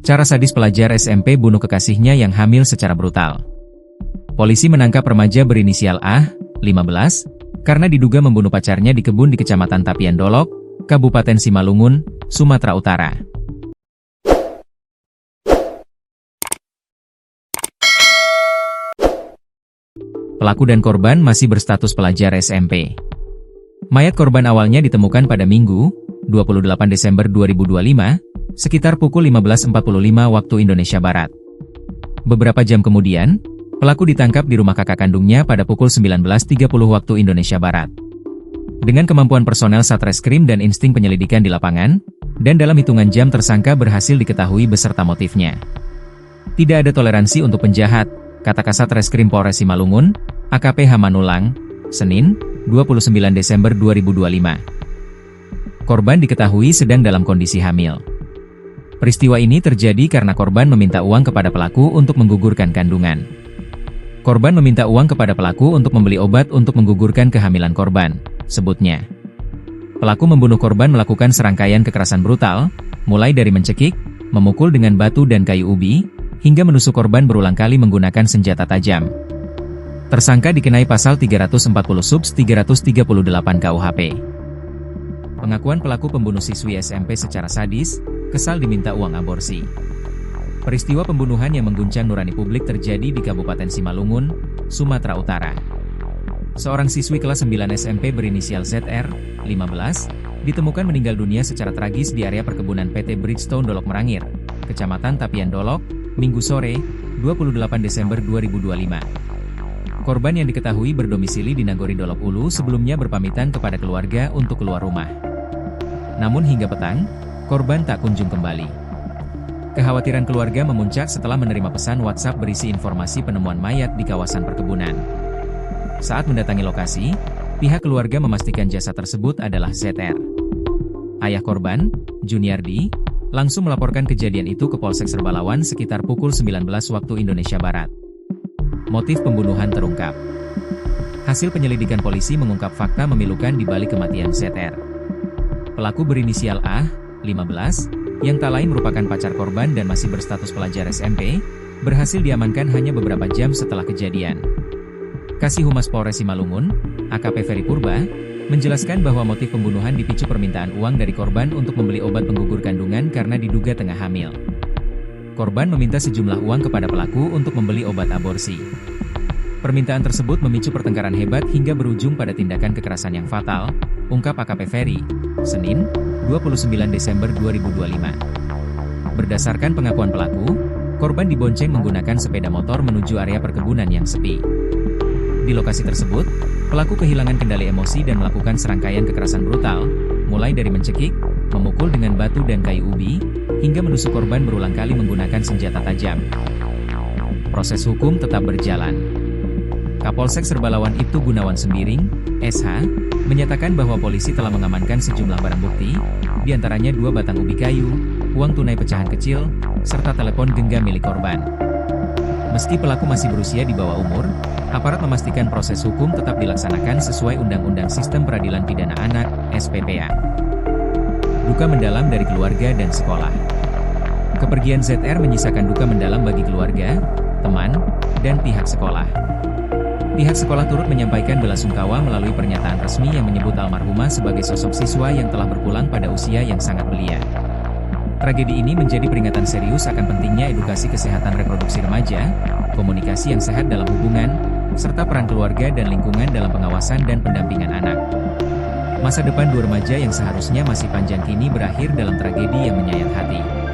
Cara sadis pelajar SMP bunuh kekasihnya yang hamil secara brutal. Polisi menangkap remaja berinisial A, 15, karena diduga membunuh pacarnya di kebun di Kecamatan Tapian Dolok, Kabupaten Simalungun, Sumatera Utara. Pelaku dan korban masih berstatus pelajar SMP. Mayat korban awalnya ditemukan pada Minggu, 28 Desember 2025, sekitar pukul 15.45 waktu Indonesia Barat. Beberapa jam kemudian, pelaku ditangkap di rumah kakak kandungnya pada pukul 19.30 waktu Indonesia Barat. Dengan kemampuan personel Satreskrim dan insting penyelidikan di lapangan, dan dalam hitungan jam tersangka berhasil diketahui beserta motifnya. Tidak ada toleransi untuk penjahat, kata Kasat Reskrim Polres Simalungun, AKP Hamanulang, Senin, 29 Desember 2025. Korban diketahui sedang dalam kondisi hamil. Peristiwa ini terjadi karena korban meminta uang kepada pelaku untuk menggugurkan kandungan. Korban meminta uang kepada pelaku untuk membeli obat untuk menggugurkan kehamilan korban, sebutnya. Pelaku membunuh korban melakukan serangkaian kekerasan brutal, mulai dari mencekik, memukul dengan batu dan kayu ubi, hingga menusuk korban berulang kali menggunakan senjata tajam. Tersangka dikenai pasal 340 subs 338 KUHP. Pengakuan pelaku pembunuh siswi SMP secara sadis, kesal diminta uang aborsi. Peristiwa pembunuhan yang mengguncang nurani publik terjadi di Kabupaten Simalungun, Sumatera Utara. Seorang siswi kelas 9 SMP berinisial ZR, 15, ditemukan meninggal dunia secara tragis di area perkebunan PT Bridgestone Dolok Merangir, Kecamatan Tapian Dolok, Minggu sore, 28 Desember 2025. Korban yang diketahui berdomisili di Nagori Dolok Ulu sebelumnya berpamitan kepada keluarga untuk keluar rumah. Namun hingga petang, korban tak kunjung kembali. Kekhawatiran keluarga memuncak setelah menerima pesan WhatsApp berisi informasi penemuan mayat di kawasan perkebunan. Saat mendatangi lokasi, pihak keluarga memastikan jasad tersebut adalah ZR. Ayah korban, Juniardi, langsung melaporkan kejadian itu ke Polsek Serbalawan sekitar pukul 19 waktu Indonesia Barat. Motif pembunuhan terungkap. Hasil penyelidikan polisi mengungkap fakta memilukan di balik kematian ZR. Pelaku berinisial A, 15, yang tak lain merupakan pacar korban dan masih berstatus pelajar SMP, berhasil diamankan hanya beberapa jam setelah kejadian. Kasih Humas Polres Simalungun, AKP Ferry Purba, menjelaskan bahwa motif pembunuhan dipicu permintaan uang dari korban untuk membeli obat penggugur kandungan karena diduga tengah hamil. Korban meminta sejumlah uang kepada pelaku untuk membeli obat aborsi. Permintaan tersebut memicu pertengkaran hebat hingga berujung pada tindakan kekerasan yang fatal, ungkap AKP Ferry, Senin, 29 Desember 2025. Berdasarkan pengakuan pelaku, korban dibonceng menggunakan sepeda motor menuju area perkebunan yang sepi. Di lokasi tersebut, pelaku kehilangan kendali emosi dan melakukan serangkaian kekerasan brutal, mulai dari mencekik, memukul dengan batu dan kayu ubi, hingga menusuk korban berulang kali menggunakan senjata tajam. Proses hukum tetap berjalan. Kapolsek Serbalawan Ibtu Gunawan Sembiring, SH, menyatakan bahwa polisi telah mengamankan sejumlah barang bukti, diantaranya 2 batang ubi kayu, uang tunai pecahan kecil, serta telepon genggam milik korban. Meski pelaku masih berusia di bawah umur, aparat memastikan proses hukum tetap dilaksanakan sesuai Undang-Undang Sistem Peradilan Pidana Anak, SPPA. Duka mendalam dari keluarga dan sekolah. Kepergian ZR menyisakan duka mendalam bagi keluarga, teman, dan pihak sekolah. Pihak sekolah turut menyampaikan belasungkawa melalui pernyataan resmi yang menyebut almarhumah sebagai sosok siswa yang telah berpulang pada usia yang sangat belia. Tragedi ini menjadi peringatan serius akan pentingnya edukasi kesehatan reproduksi remaja, komunikasi yang sehat dalam hubungan, serta peran keluarga dan lingkungan dalam pengawasan dan pendampingan anak. Masa depan 2 remaja yang seharusnya masih panjang kini berakhir dalam tragedi yang menyayat hati.